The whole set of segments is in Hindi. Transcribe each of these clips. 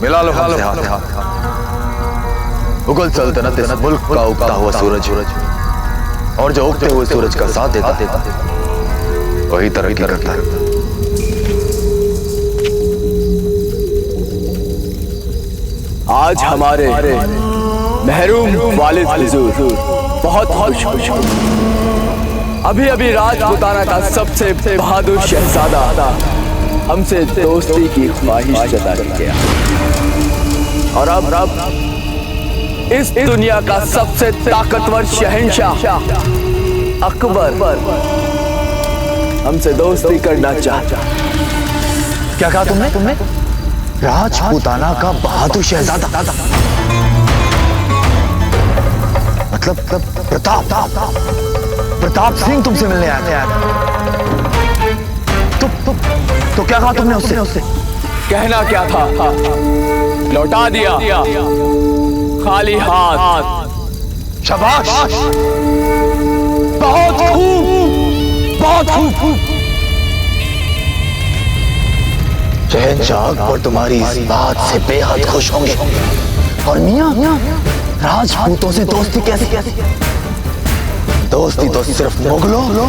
मिला लो हमसे हाथ हाथ। मुगल सल्तनत इस मुल्क का उगता हुआ सूरज, और जो उगते हुए सूरज का साथ देता वही तरक्की करता है। आज हमारे महरूम वालिद हुजूर बहुत खुश खुश। अभी अभी राजपूताना का सबसे बहादुर शहजादा हमसे दोस्ती की ख्वाहिश जता गया, और अब इस दुनिया का सबसे ताकतवर शहंशाह अकबर हमसे दोस्ती करना चाहता। क्या कहा तुमने? राजपूताना का बहादुर शहजादा मतलब प्रताप सिंह तुमसे मिलने आया। तो क्या कहा तुमने उससे? कहना क्या था, लौटा दिया खाली हाथ। शाबाश, बहुत खूब। शहंशाह अकबर तुम्हारी इस बात से बेहद खुश होंगे। और मियां, राजपूतों से दोस्ती कैसे? दोस्ती तो सिर्फ मुगलों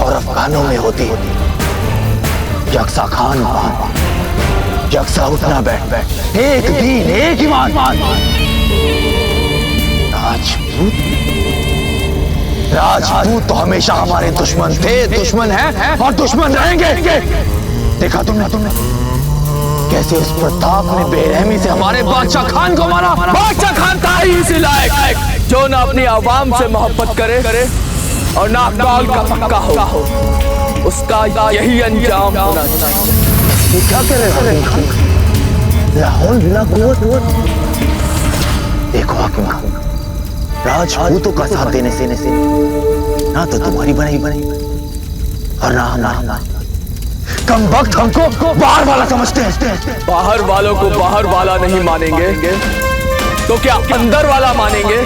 और अफगानों में होती है। यकसा खान पान, यकसा उठना बैठ, एक दीन एक ईमान। राजपूत तो हमेशा हमारे दुश्मन थे, दुश्मन हैं और दुश्मन रहेंगे। देखा तुमने कैसे उस प्रताप ने बेरहमी से हमारे बादशाह खान को मारा। बादशाह खान था ही इसी लायक जो ना अपनी आवाम से मोहब्बत करे और ना कौल का पक्का हो। उसका यही अंजाम होना चाहिए। ये क्या कह रहे हो? लाहौल बिला कुव्वत। देखो हाकिम खान, राजपूतों का साथ देने से ना तो तुम्हारी बनेगी और ना कम वक्त हमको बाहर वाला समझते हैं। बाहर वालों को बाहर वाला नहीं मानेंगे तो क्या अंदर वाला मानेंगे?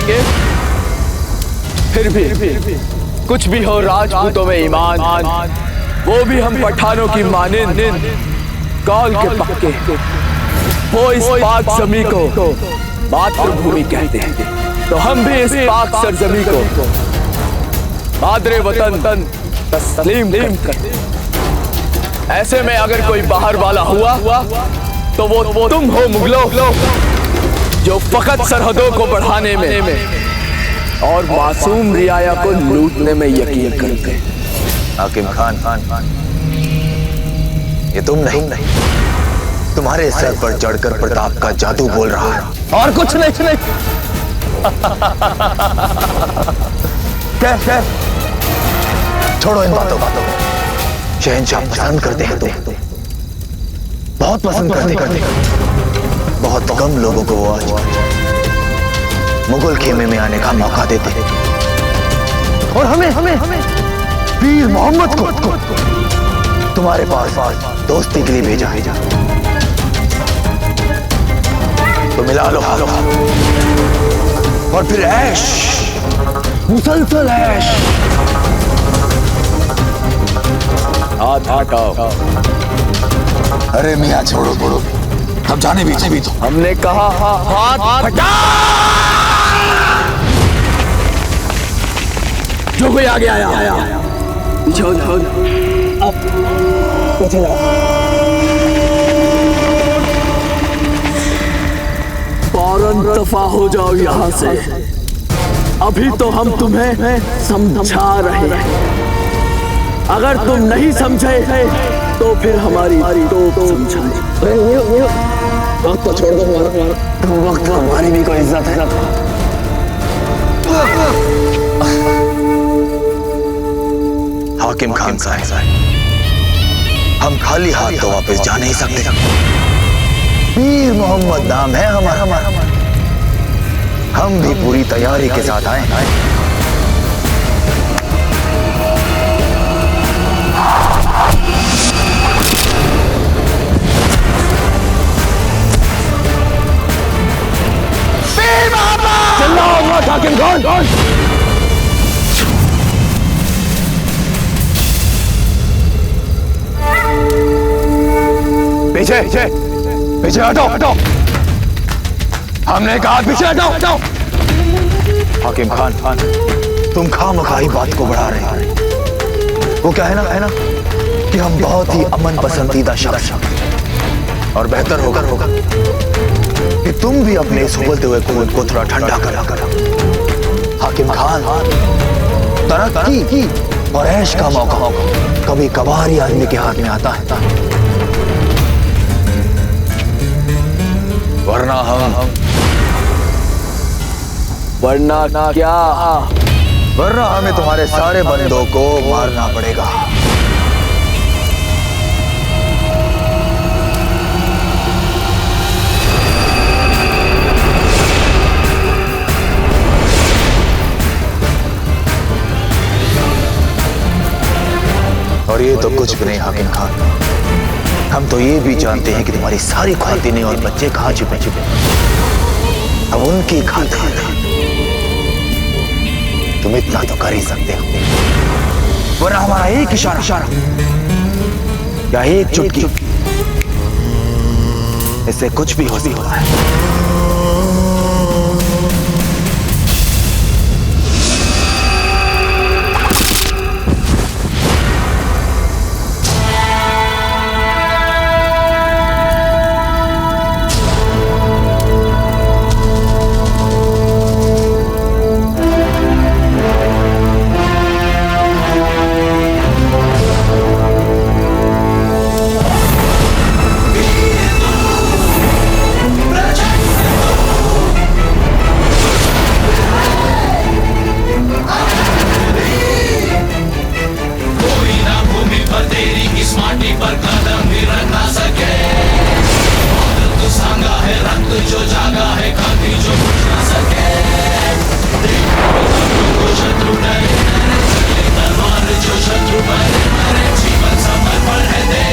फिर भी कुछ भी हो, राजपूतों में ईमान, वो भी हम पठानों की मानिंद, कौल के पक्के। वो इस पाक जमी को मातृभूमि कहते हैं, तो हम भी इस पाक सरजमी को मादरे वतन तस्लीम करते हैं। ऐसे में अगर कोई बाहर वाला हुआ तो वो तुम हो मुगलों, जो फकत सरहदों को बढ़ाने में और मासूम रियाया को लूटने में यकीन करते हैं। हाकिम खान, ये तुम नहीं, तुम्हारे सर पर चढ़कर प्रताप का जादू बोल रहा है और कुछ नहीं। क्या? छोड़ो इन बातों। शहंशाह पसंद करते हैं तुम, बहुत पसंद करते। बहुत कम लोगों को वो आज मुगल खेमे में आने का मौका देते हैं। और हमें वीर मोहम्मद को तुम्हारे पास दोस्ती के लिए भेजा। तो मिला लो और फिर ऐश, मुसलसल ऐश। हाथ हटाओ। अरे मियां छोड़ो, हम जाने भी तो। हमने कहा हाथ हटा। जो कोई आगे आया पीछे जाओ। फौरन दफा हो जाओ यहाँ से। अभी तो हम तुम्हें समझा रहे हैं। अगर तुम नहीं समझे तो फिर हमारी तो समझाए। वक्त तो छोड़ दो, वक्त हमारी भी कोई इज्जत है। हाकिम खान साहब, हम खाली हाथ तो वापस जा नहीं सकते। वीर मोहम्मद नाम है हमारा। हम भी पूरी तैयारी के साथ आए। हाकिम खान, पीछे हटो। हमने कहा पीछे हटाओ। हाकिम खान, तुम खामखाही बात को बढ़ा रहे हो। वो क्या है ना कि हम बहुत ही अमन पसंदीदा शख्स, और बेहतर होगा कि तुम भी अपने इस उबलते हुए खून को थोड़ा ठंडा करा। हाकिम खान, तरक्की और ऐश का मौका कभी कभार ही आदमी के हाथ में आता है, वरना क्या? वरना हमें तुम्हारे सारे बंदों को मारना पड़ेगा। और ये तो कुछ भी नहीं हाकिम खान, हम तो ये भी जानते हैं कि तुम्हारी सारी ख्वातीनें और बच्चे कहाँ छिपे। अब उनकी खातिर तुम इतना तो कर ही सकते हो, वरना हमारा एक इशारा या एक चुटकी, इससे कुछ भी हो सकता है।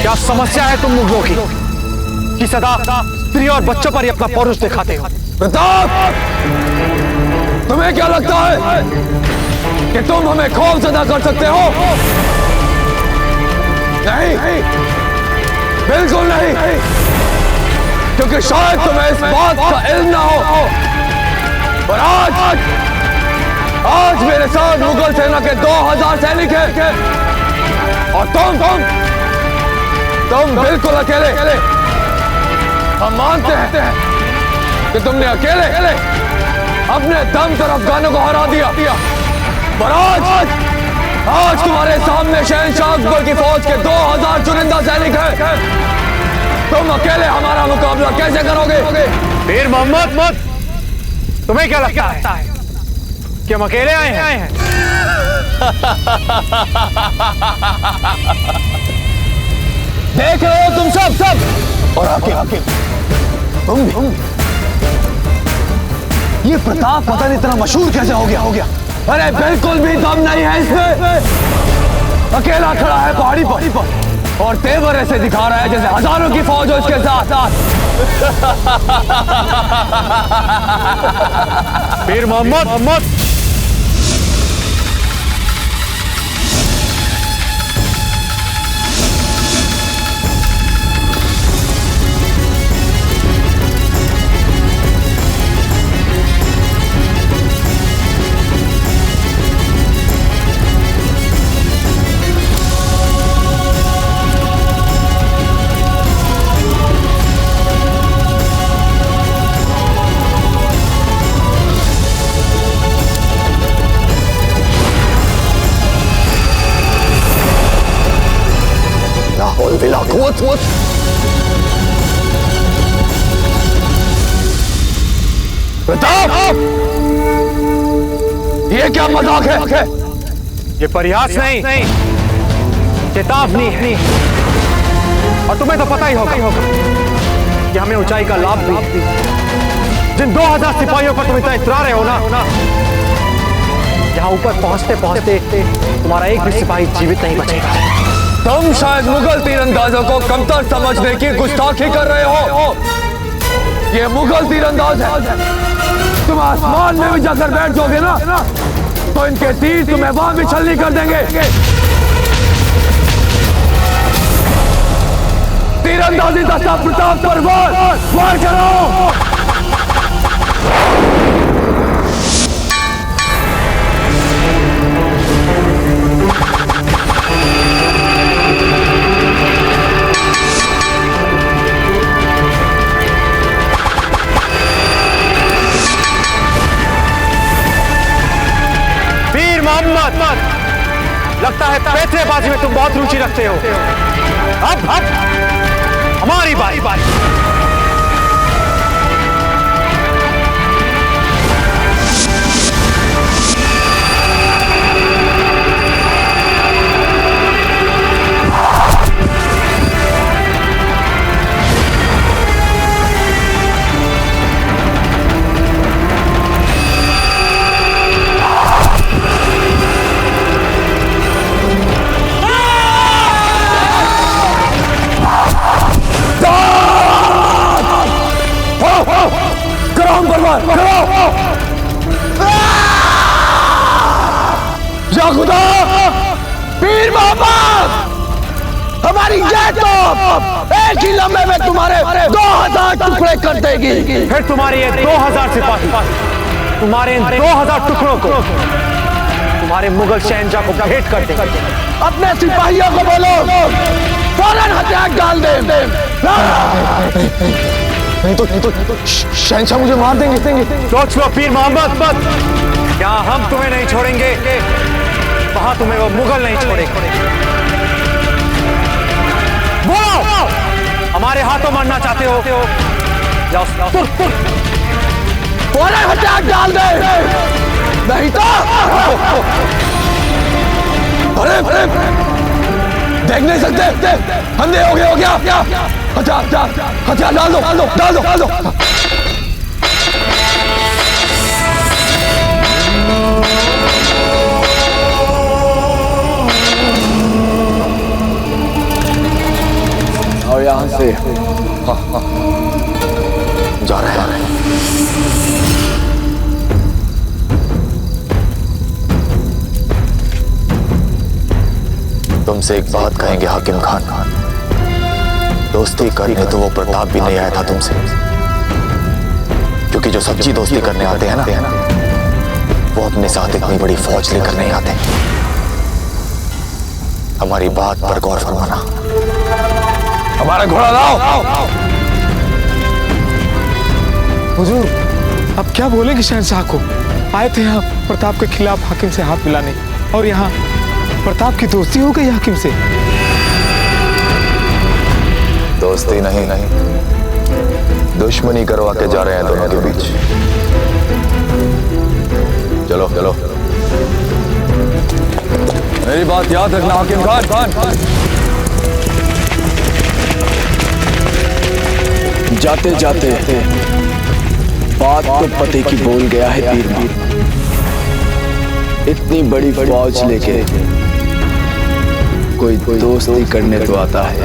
क्या समस्या है तुम मुगलों की कि सदा स्त्री और बच्चों पर ही अपना पौरुष दिखाते हो? प्रताप, तुम्हें क्या लगता है कि तुम हमें खौफ ज़दा कर सकते हो? नहीं, बिल्कुल नहीं, क्योंकि शायद तुम्हें इस बात का इल्म ना हो, पर आज मेरे साथ मुगल सेना के 2000 सैनिक हैं, और तुम बिल्कुल अकेले। हम मानते हैं कि तुमने अकेले अपने दम पर अफगानों को हरा दिया, पर आज तुम्हारे सामने शहंशाह अकबर की फौज के 2000 चुनिंदा सैनिक हैं। तुम अकेले हमारा मुकाबला कैसे करोगे? मीर मोहम्मद, तुम्हें क्या लगता है कि हम अकेले आए हैं? देख रहे हो तुम सब और हाकिम, तुम भी। ये प्रताप पता नहीं इतना मशहूर कैसे हो गया। अरे बिल्कुल भी दम नहीं है इसमें। अकेला खड़ा है पहाड़ी पर और तेवर ऐसे दिखा रहा है जैसे हजारों की फौज हो इसके साथ। मीर मोहम्मद, प्रताप, ये क्या मजाक है? ये प्रयास नहीं, चेतावनी है। और तुम्हें तो पता ही होगा कि हमें ऊंचाई का लाभ भी। जिन 2000 सिपाहियों पर तुम इतना इतरा रहे हो ना, यहाँ ऊपर पहुंचते पहुंचते तुम्हारा एक भी सिपाही जीवित नहीं बचेगा। तुम शायद मुगल तीरंदाजों को कमतर समझने की गुस्ताखी कर रहे हो। ये मुगल तीरंदाज है। तुम आसमान में भी जाकर बैठ जाओगे ना, तो इनके तीर तुम्हें वहां भी छलनी कर देंगे। तीरंदाजी दस्ता प्रताप पर वार करो। मोहम्मद, लगता है पैतरेबाजी में तुम बहुत रुचि रखते हो। अब हमारी बारी। या खुदा, पीर मोहम्मद, हमारी ये तोप एक ही लम्हे में तुम्हारे 2000 टुकड़े कर देगी। फिर तुम्हारे ये 2000 सिपाही तुम्हारे इन 2000 टुकड़ों को तुम्हारे मुगल शहंशाह को भेंट कर देंगे। अपने सिपाहियों को बोलो फौरन हथियार डाल दे। नहीं तो शहंशाह मुझे मार देंगे। सोच लो पीर मोहम्मद, क्या हम तुम्हें नहीं छोड़ेंगे, वहां तुम्हें वो मुगल नहीं छोड़ेंगे। बोलो, हमारे हाथों मरना चाहते हो? जाओ फौरन हथियार डाल दे, नहीं तो अरे देख नहीं सकते, अंधे हो गया। हथियार डाल दो। और यहां से जा रहे हैं। तुमसे एक बात कहेंगे हाकिम खान, दोस्ती करने तो वो प्रताप भी नहीं आया था तुमसे, क्योंकि जो सच्ची दोस्ती करने आते हैं ना, वो अपने साथ इतनी बड़ी फौज लेकर नहीं आते। हमारी बात पर गौर फरमाना। हमारा घोड़ा लाओ। हुजूर, अब क्या बोलेंगे शहंशाह को? आए थे यहाँ प्रताप के खिलाफ हाकिम से हाथ मिलाने, और यहाँ प्रताप की दोस्ती हो गई हाकिम से। दोस्ती नहीं, दुश्मनी करवा के जा रहे हैं दोनों के बीच। चलो। मेरी बात याद रखना हाकिम खान। जाते जाते बात तो पते की बोल गया है पीर मोहम्मद, इतनी बड़ी फौज लेके कोई दोस्ती करने तो आता है।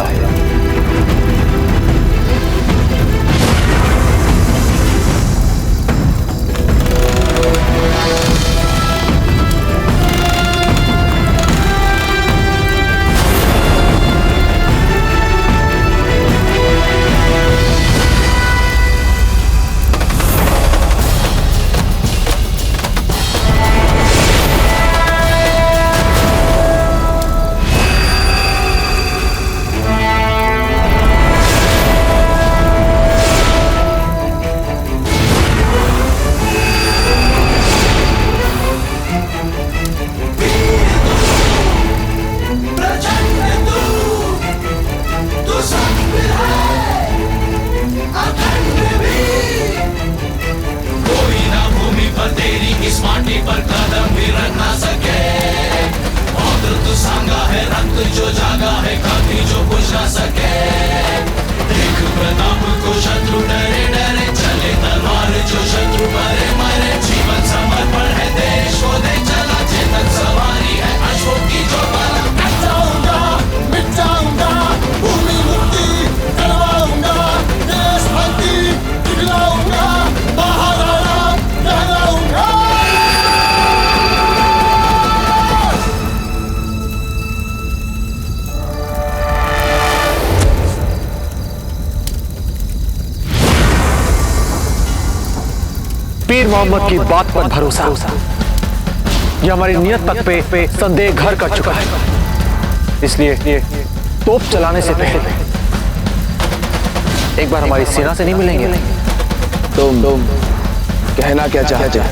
पीर मोहम्मद की बात पर भरोसा, ये हमारी नियत तक पे संदेह घर कर चुका है। इसलिए तोप चलाने से पहले एक बार हमारी सेना से नहीं मिलेंगे? तुम कहना क्या चाहते हो?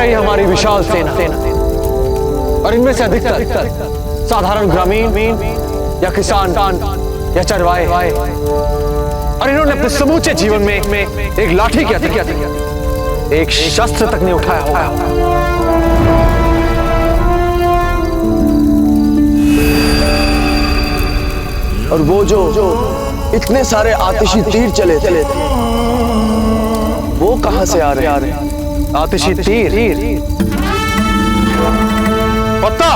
रही हमारी विशाल सेना, और इनमें से अधिकतर साधारण ग्रामीण या किसान या चरवाहे, और इन्होंने अपने समूचे जीवन में एक लाठी क्या थी, एक शस्त्र तक नहीं उठाया होगा। और वो जो इतने सारे आतिशी तीर चले थे, वो कहां से आ रहे हैं? आतिशी तीर पत्ता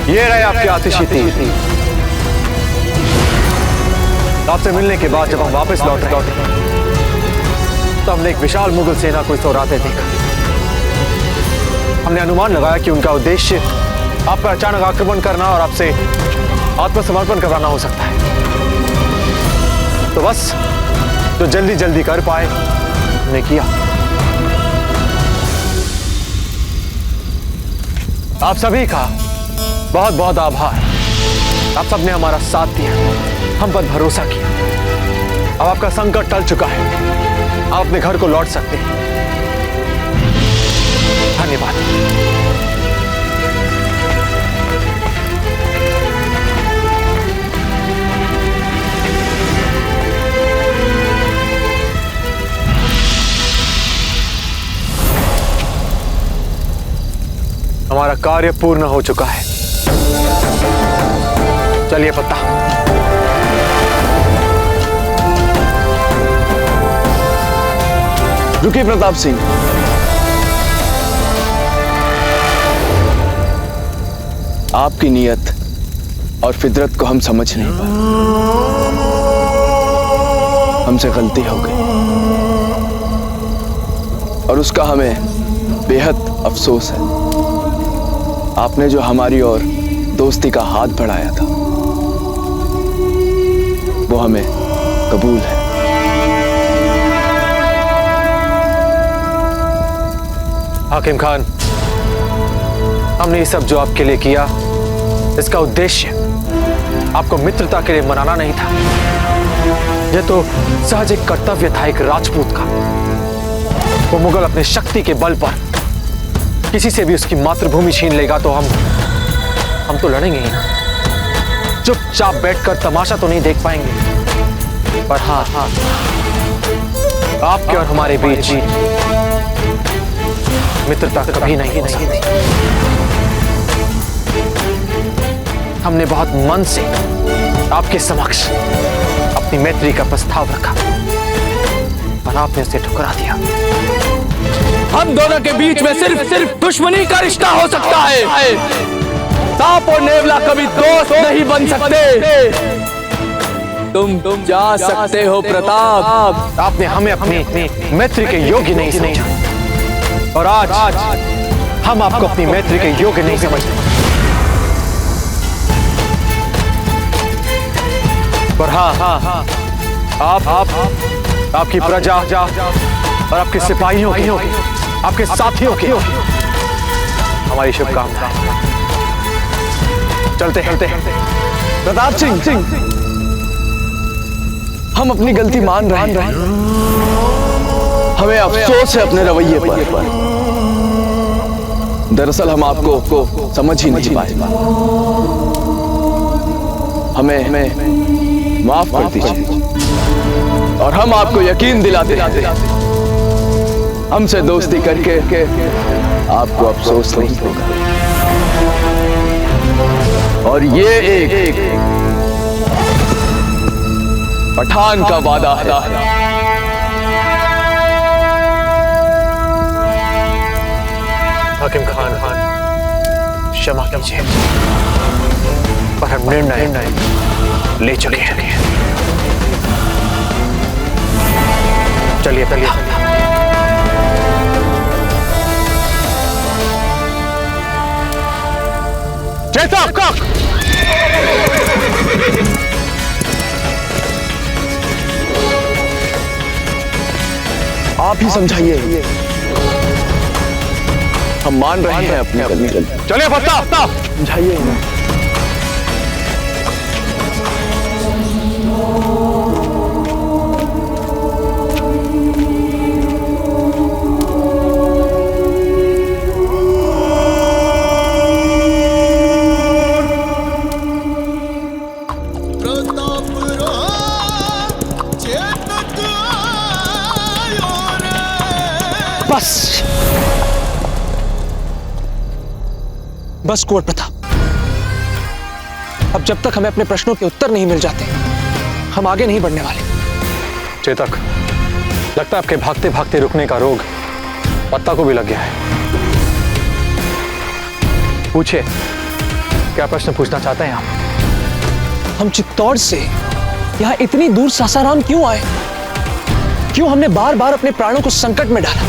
ये रहे आपके आतिशी तीर। आपसे मिलने के बाद जब हम वापस लौटे तो हमने एक विशाल मुगल सेना को इस ओर आते देखा। हमने अनुमान लगाया कि उनका उद्देश्य आप पर अचानक आक्रमण करना और आपसे आत्मसमर्पण कराना हो सकता है। तो बस जो जल्दी जल्दी कर पाए हमने किया। आप सभी का बहुत बहुत आभार। आप सबने हमारा साथ दिया, हम पर भरोसा किया। अब आपका संकट टल चुका है, आप अपने घर को लौट सकते हैं। धन्यवाद। हमारा कार्य पूर्ण हो चुका है। चलिए पत्ता। रुकिए प्रताप सिंह, आपकी नीयत और फितरत को हम समझ नहीं पाए। हमसे गलती हो गई और उसका हमें बेहद अफसोस है। आपने जो हमारी ओर दोस्ती का हाथ बढ़ाया था वो हमें कबूल है। हाकिम खान, हमने ये सब जो आपके लिए किया, इसका उद्देश्य आपको मित्रता के लिए मनाना नहीं था। यह तो सहज एक कर्तव्य था एक राजपूत का। वो मुगल अपने शक्ति के बल पर किसी से भी उसकी मातृभूमि छीन लेगा तो हम तो लड़ेंगे ही ना। चुपचाप बैठकर तमाशा तो नहीं देख पाएंगे, पर हाँ, आपके और हमारे बीच मित्रता कभी नहीं हो सकती। हमने बहुत मन से आपके समक्ष अपनी मैत्री का प्रस्ताव रखा, पर आपने उसे ठुकरा दिया। हम दोनों के बीच में सिर्फ दुश्मनी का रिश्ता हो सकता है। सांप और नेवला कभी दोस्त नहीं बन सकते। तुम जा सकते हो प्रताप। आपने हमें अपनी मैत्री के योग्य नहीं समझा, और आज हम आपको अपनी मैत्री के योग्य नहीं समझते। पर हाँ, आपकी प्रजा और आपके सिपाहियों की, आपके साथियों की हमारी शुभकामनाएं। चलते प्रताप सिंह, हम अपनी गलती मान रहे हैं। हमें अफसोस है अपने रवैये पर। दरअसल हम आपको समझ ही नहीं पाए। हमें माफ कर दीजिए और हम आपको यकीन दिलाते हमसे दोस्ती करके आपको अफसोस नहीं होगा। और ये एक पठान का वादा है। हाकिम खान, क्षमा कीजिए। पर हम निर्णय ले चुके हैं। चलिए चलिए। चेतक, आप ही समझाइए। हम मान रहे हैं अपनी गलती। चलिए पत्ता समझाइए इन्हें। बस कुंवर प्रताप, अब जब तक हमें अपने प्रश्नों के उत्तर नहीं मिल जाते हम आगे नहीं बढ़ने वाले। चेतक, लगता है आपके भागते भागते रुकने का रोग पत्ता को भी लग गया है। पूछिए, क्या प्रश्न पूछना चाहते हैं आप? हम चित्तौड़ से यहाँ इतनी दूर सासाराम क्यों आए? क्यों हमने बार बार अपने प्राणों को संकट में डाला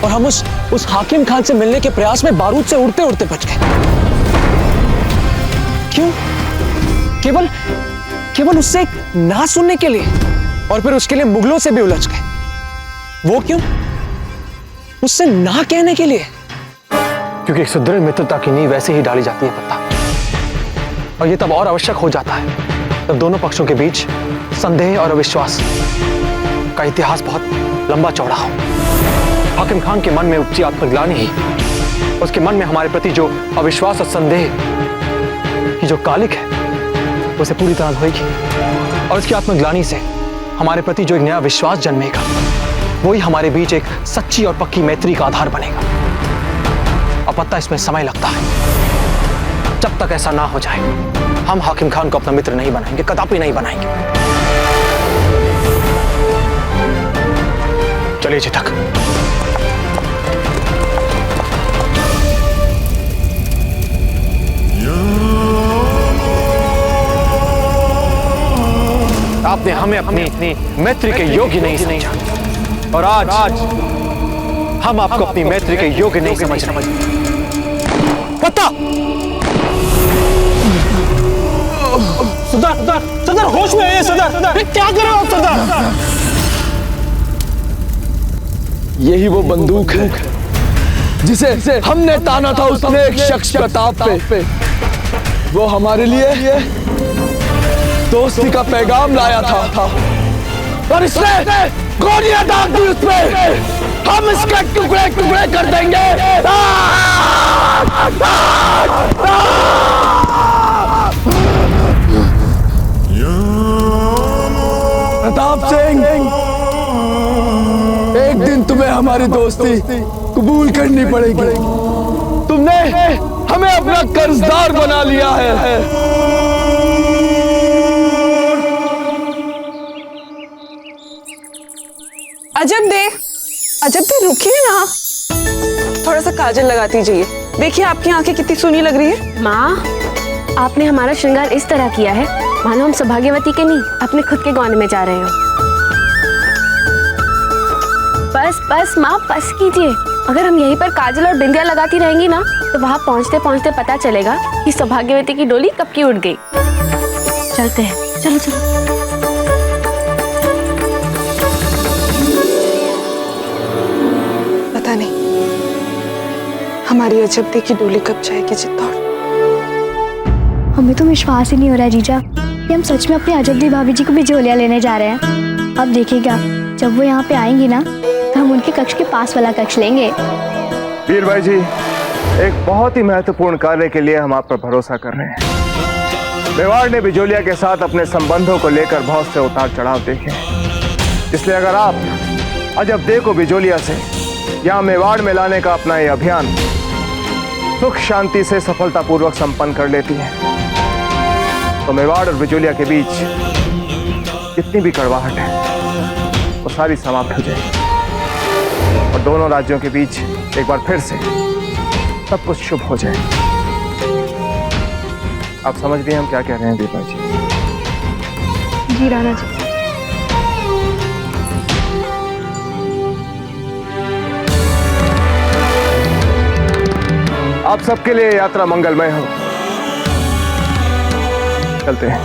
और हम उस हाकिम खान से मिलने के प्रयास में बारूद से उड़ते उड़ते बच गए? क्यों? केवल उससे एक ना सुनने के लिए, और फिर उसके लिए मुगलों से भी उलझ गए। वो क्यों? उससे ना कहने के लिए। क्योंकि एक सुदृढ़ मित्रता की नींव वैसे ही डाली जाती है पत्ता, और ये तब और आवश्यक हो जाता है जब दोनों पक्षों के बीच संदेह और अविश्वास का इतिहास बहुत लंबा चौड़ा हो। हाकिम खान के मन में उपजी आत्मग्लानि ही उसके मन में हमारे प्रति जो अविश्वास और संदेह की जो कालिक है उसे पूरी तरह धोएगी, और उसकी आत्मग्लानि से हमारे प्रति जो एक नया विश्वास जन्मेगा वही हमारे बीच एक सच्ची और पक्की मैत्री का आधार बनेगा। अब पत्ता इसमें समय लगता है। जब तक ऐसा ना हो जाए हम हाकिम खान को अपना मित्र नहीं बनाएंगे, कदापि नहीं बनाएंगे। चलिए चेतक। आपने हमें अपनी मैत्री के योग्य नहीं समझा, और आज हम आपको अपनी मैत्री के योग्य नहीं समझ रहे। पत्ता! सदर होश में है। सदर क्या कर रहे हो आप? सदर, यही वो बंदूक है जिसे हमने ताना था उस नेक शख्स प्रताप पे। वो हमारे लिए दोस्ती का पैगाम लाया था, और इसने गोलियां दाग दी उस पे। हम इसके टुकड़े टुकड़े कर देंगे। प्रताप सिंह, एक दिन तुम्हें हमारी दोस्ती कबूल करनी पड़ेगी। तुमने हमें अपना कर्जदार बना लिया है। अजब दे रुकिए ना, थोड़ा सा काजल लगाती जाइए। देखिए आपकी आंखें कितनी सुनी लग रही है। माँ, आपने हमारा श्रृंगार इस तरह किया है मानो हम सौभाग्यवती के नहीं अपने खुद के गौन में जा रहे हो। बस बस माँ, बस कीजिए। अगर हम यहीं पर काजल और बिंदिया लगाती रहेंगी ना तो वहाँ पहुँचते पहुँचते पता चलेगा कि सौभाग्यवती की डोली कब की उड़ गई। चलते हैं, चलो चलो। पता नहीं हमारी अजब की डोली कब जाएगी चित्तौड़। हमें तो विश्वास ही नहीं हो रहा है जीजा कि हम सच में अपनी अजब भाभी जी को भी झोलियाँ लेने जा रहे हैं। अब देखिएगा जब वो यहाँ पे आएंगी ना तो हम उनके कक्ष के पास वाला कक्ष लेंगे। वीर भाई जी, एक बहुत ही महत्वपूर्ण कार्य के लिए हम आप पर भरोसा कर रहे हैं। मेवाड़ ने बिजोलिया के साथ अपने संबंधों को लेकर बहुत से उतार चढ़ाव देखे, इसलिए अगर आप अजब दे को बिजोलिया से यहाँ मेवाड़ में लाने का अपना ये अभियान सुख शांति से सफलतापूर्वक संपन्न कर लेती है तो मेवाड़ और बिजोलिया के बीच जितनी भी कड़वाहट है वो सारी समाप्त हो जाएगी और दोनों राज्यों के बीच एक बार फिर से सब कुछ शुभ हो जाए। आप समझ रही हैं हम क्या कह रहे हैं दीपा जी? जी राणा जी। आप सबके लिए यात्रा मंगलमय हो। चलते हैं।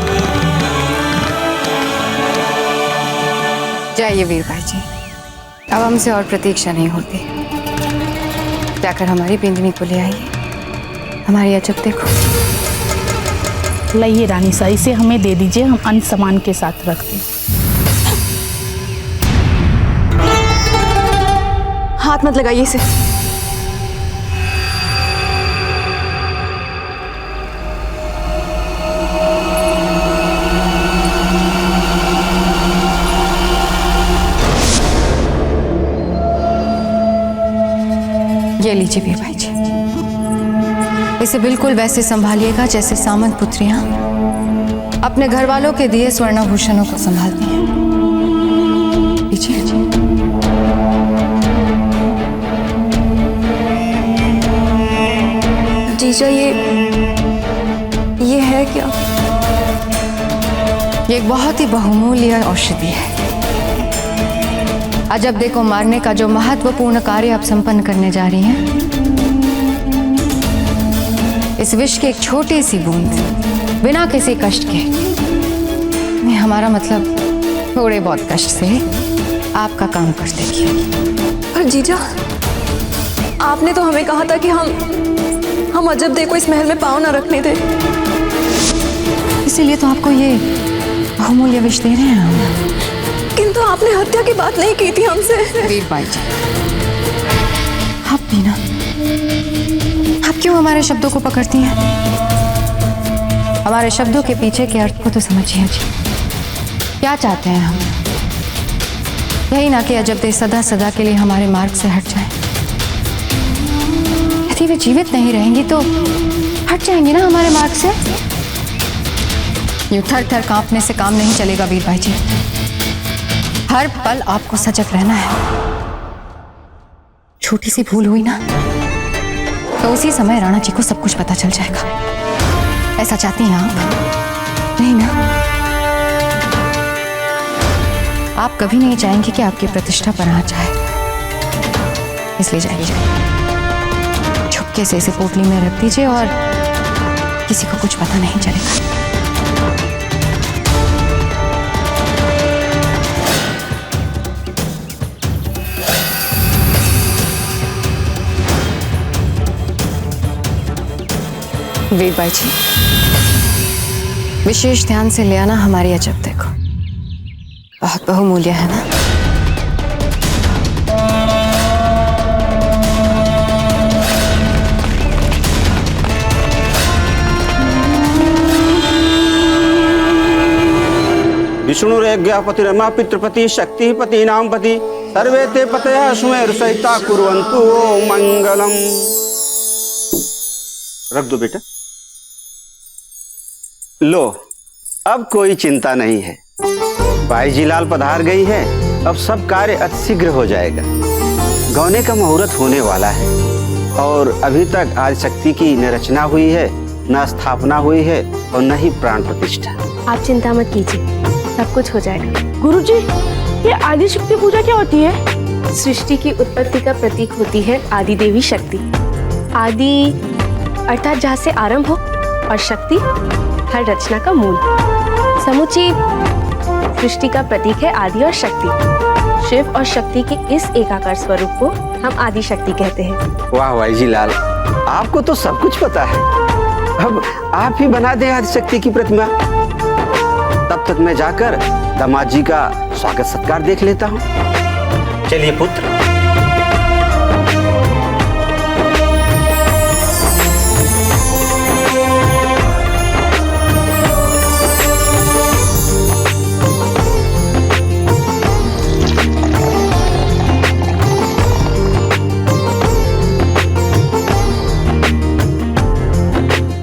जाइए वीर भाई जी, अब हमसे और प्रतीक्षा नहीं होती। जाकर हमारी बिंदनी को ले आइए। हमारी अजब देखो। लाइए रानी सा, इसे हमें दे दीजिए, हम अन्य सामान के साथ रख दें। हाथ मत लगाइए इसे। ये लीजिए वीर भाई जी, इसे बिल्कुल वैसे संभालिएगा जैसे सामंत पुत्रियां अपने घर वालों के दिए स्वर्णाभूषणों को संभालती हैं। लीजिए। जीजा ये है क्या? ये एक बहुत ही बहुमूल्य औषधि है। अजब को मारने का जो महत्वपूर्ण कार्य आप संपन्न करने जा रही हैं, इस विष की एक छोटी सी बूंद बिना किसी कष्ट के, नहीं हमारा मतलब थोड़े बहुत कष्ट से आपका काम कर देगी। पर जीजा, आपने तो हमें कहा था कि हम अजब को इस महल में पाँव न रखने थे। इसीलिए तो आपको ये बहुमूल्य विष दे रहे हैं हम। किंतु आपने हत्या की बात नहीं की थी हमसे। वीर भाई जी, आप भी ना, आप क्यों हमारे शब्दों को पकड़ती हैं? हमारे शब्दों के पीछे के अर्थ को तो समझिए जी। क्या चाहते हैं हम? यही ना कि अजब दे सदा सदा के लिए हमारे मार्ग से हट जाएं। यदि वे जीवित नहीं रहेंगी तो हट जाएंगी ना हमारे मार्ग से। यूं थर थर कांपने से काम नहीं चलेगा वीर भाई जी। हर पल आपको सजग रहना है। छोटी सी भूल हुई ना तो उसी समय राणा जी को सब कुछ पता चल जाएगा। ऐसा चाहती हैं आप? नहीं ना? आप कभी नहीं चाहेंगे कि आपकी प्रतिष्ठा पर आ जाए, इसलिए जाइए, छुपके से इसे पोटली में रख दीजिए और किसी को कुछ पता नहीं चलेगा। वीर भाई जी, विशेष ध्यान से ले आना हमारी अजब देखो, बहुत बहुमूल्य है ना। विष्णुरेज्ञापति रमा पितृपति शक्तिपति नाम पति सर्वे ते पतयः सुमेरु सहिता कुर्वन्तु ओम मंगलम। रख दो बेटा। लो, अब कोई चिंता नहीं है। बाईजी लाल पधार गई है, अब सब कार्य अतिशीघ्र हो जाएगा। गौने का मुहूर्त होने वाला है और अभी तक आदिशक्ति की न रचना हुई है, न स्थापना हुई है और न ही प्राण प्रतिष्ठा। आप चिंता मत कीजिए, सब कुछ हो जाएगा। गुरुजी, ये आदिशक्ति पूजा क्या होती है? सृष्टि की उत्पत्ति का प्रतीक होती है आदि देवी शक्ति। आदि अर्थात जहाँ से आरंभ हो और शक्ति हर रचना का मूल। समुची सृष्टि का प्रतीक है आदि और शक्ति। शिव और शक्ति के इस एकाकार स्वरूप को हम आदि शक्ति कहते हैं। वाह बाईजी लाल, आपको तो सब कुछ पता है। अब आप ही बना दें आदि शक्ति की प्रतिमा। तब तक मैं जाकर दामाद जी का स्वागत सत्कार देख लेता हूँ। चलिए पुत्र।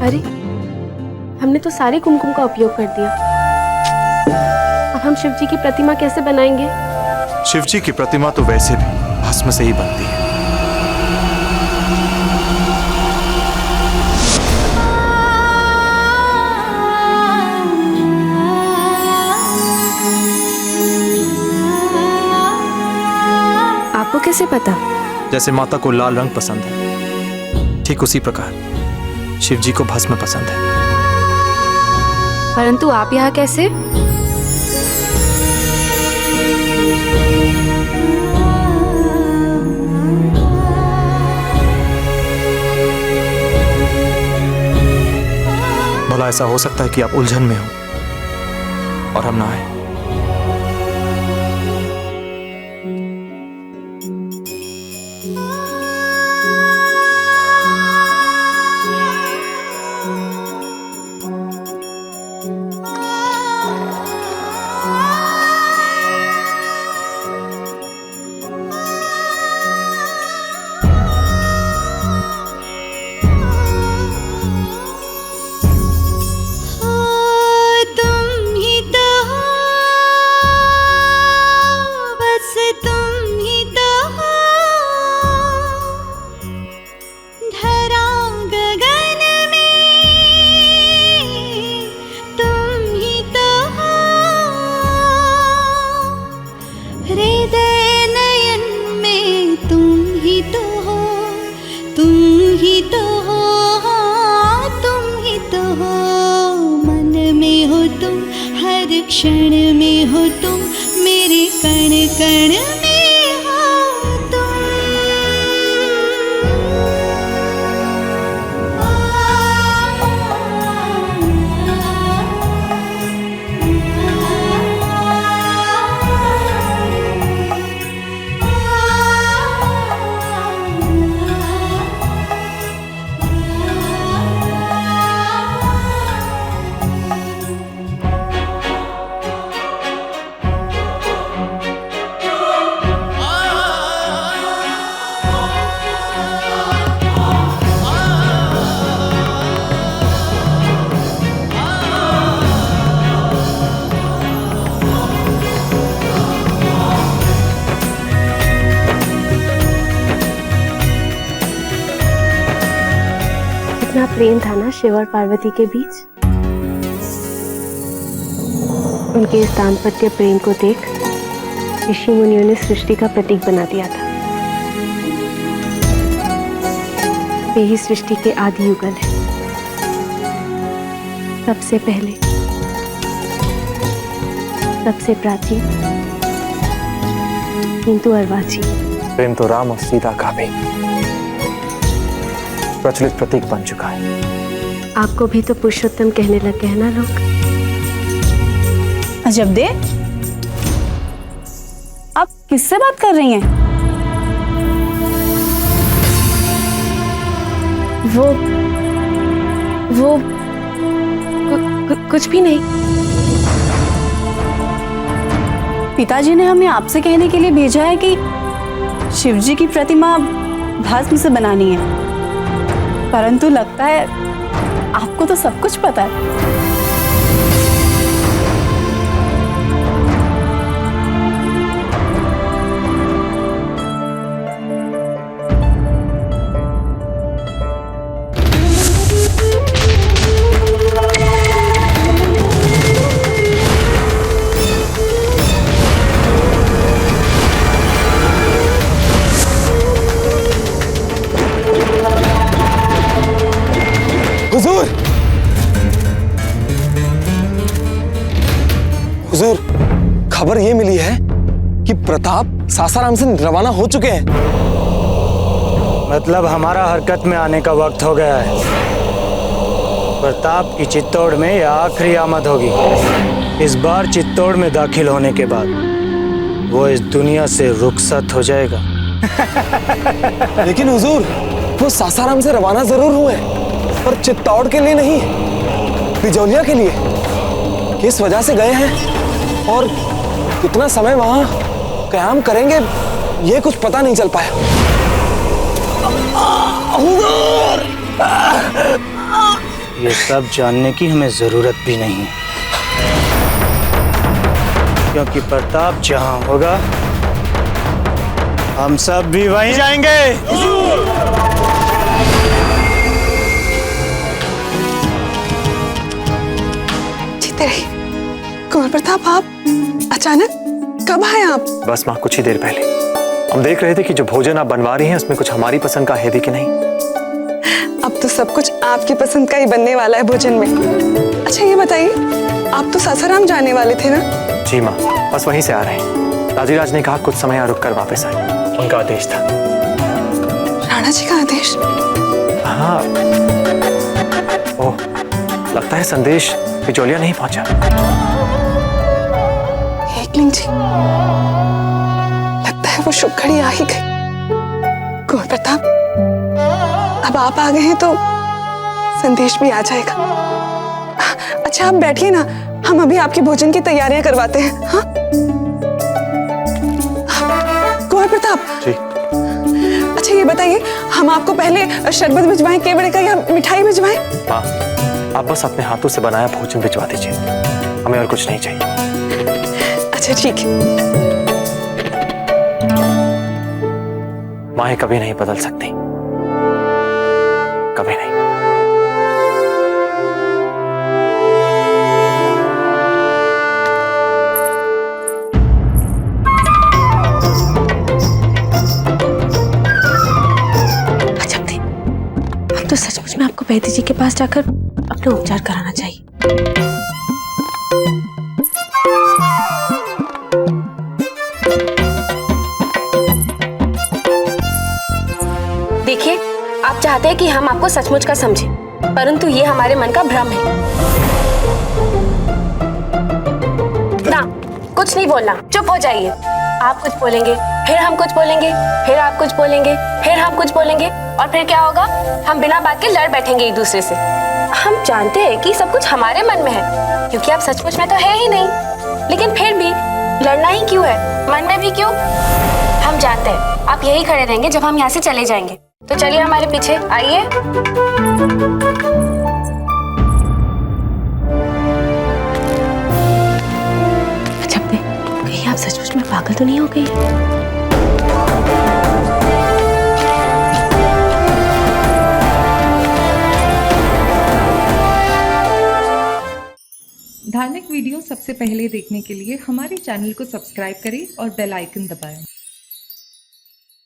अरे, हमने तो सारे कुमकुम का उपयोग कर दिया। अब हम शिव जी की प्रतिमा कैसे बनाएंगे? शिव जी की प्रतिमा तो वैसे भी भस्म से ही बनती है। कैसे पता? जैसे माता को लाल रंग पसंद है, ठीक उसी प्रकार शिव जी को भस्म पसंद है। परंतु आप यहाँ कैसे? भला ऐसा हो सकता है कि आप उलझन में हो और हम ना आए? क्षण में हो तुम, मेरे कण कण में हो तुम। कितना प्रेम था ना शिव और पार्वती के बीच। उनके इस दाम्पत्य प्रेम को देख ऋषि मुनियों ने सृष्टि का प्रतीक बना दिया था। वे ही सृष्टि के आदि युगल हैं। सबसे पहले, सबसे प्राचीन, किंतु अर्वाचीन। प्रेम तो राम और सीता का भी प्रचलित प्रतीक बन चुका है। आपको भी तो पुरुषोत्तम कहने लग गए ना लोग। अजब दे, आप किससे बात कर रही हैं? वो कुछ भी नहीं। पिताजी ने हमें आपसे कहने के लिए भेजा है कि शिवजी की प्रतिमा भस्म से बनानी है, परंतु लगता है आपको तो सब कुछ पता है। हुजूर, खबर ये मिली है कि प्रताप सासाराम से रवाना हो चुके हैं। मतलब हमारा हरकत में आने का वक्त हो गया है। प्रताप की चित्तौड़ में यह आखिरी आमद होगी। इस बार चित्तौड़ में दाखिल होने के बाद वो इस दुनिया से रुखसत हो जाएगा। लेकिन हुजूर, वो सासाराम से रवाना जरूर हुए, पर चित्तौड़ के लिए नहीं, बिजौलिया के लिए। किस वजह से गए हैं और कितना समय वहां क़याम करेंगे, ये कुछ पता नहीं चल पाया। ये सब जानने की हमें जरूरत भी नहीं है, क्योंकि प्रताप जहां होगा हम सब भी वहीं जाएंगे। जीते रही। कुंवर प्रताप, आप अचानक कब आए आप? बस माँ, कुछ ही देर पहले। हम देख रहे थे कि जो भोजन आप बनवा रही हैं उसमें कुछ हमारी पसंद का है कि नहीं। अब तो सब कुछ आपकी पसंद का ही बनने वाला है भोजन में। अच्छा ये बताइए, आप तो सासाराम जाने वाले थे ना? जी माँ, बस वहीं से आ रहे हैं। दादीराज ने कहा कुछ समय यहाँ रुक कर वापस आए, उनका आदेश था। राणा जी का आदेश? हाँ। ओह, लगता है संदेश बिजोलिया नहीं पहुंचा। एकलिंग जी, लगता है वो शुभ घड़ी आ ही गई। कुंवर प्रताप, अब आप आ गए हैं तो संदेश भी आ जाएगा। अच्छा आप बैठिए ना, हम अभी आपके भोजन की तैयारियां करवाते हैं। हाँ कुंवर प्रताप जी। अच्छा ये बताइए, हम आपको पहले शरबत भिजवाएं केवड़े का या मिठाई भिजवाएं? माँ, आप बस अपने हाथों से बनाया भोजन भिजवा दीजिए, हमें और कुछ नहीं चाहिए। अच्छा ठीक है। माँ कभी नहीं बदल सकती, कभी नहीं। तो सचमुच में आपको वैद्य जी के पास जाकर अपना उपचार कराना चाहिए। देखिए, आप चाहते हैं कि हम आपको सचमुच का समझें, परंतु ये हमारे मन का भ्रम है। ना, कुछ नहीं बोलना, चुप हो जाइए। आप कुछ बोलेंगे, फिर हम कुछ बोलेंगे, फिर आप कुछ बोलेंगे, फिर हम कुछ बोलेंगे, और फिर क्या होगा? हम बिना बात के लड़ बैठेंगे एक दूसरे से। हम जानते हैं कि सब कुछ हमारे मन में है, क्योंकि आप सचमुच में तो है ही नहीं, लेकिन फिर भी लड़ना ही क्यों है? मन में भी क्यों? हम जानते हैं आप यही खड़े रहेंगे जब हम यहाँ से चले जाएंगे। तो चलिए हमारे पीछे आइए। अच्छा कहीं आप सचमुच में पागल तो नहीं हो गई? धार्मिक वीडियो सबसे पहले देखने के लिए हमारे चैनल को सब्सक्राइब करें और बेल आइकन दबाएं।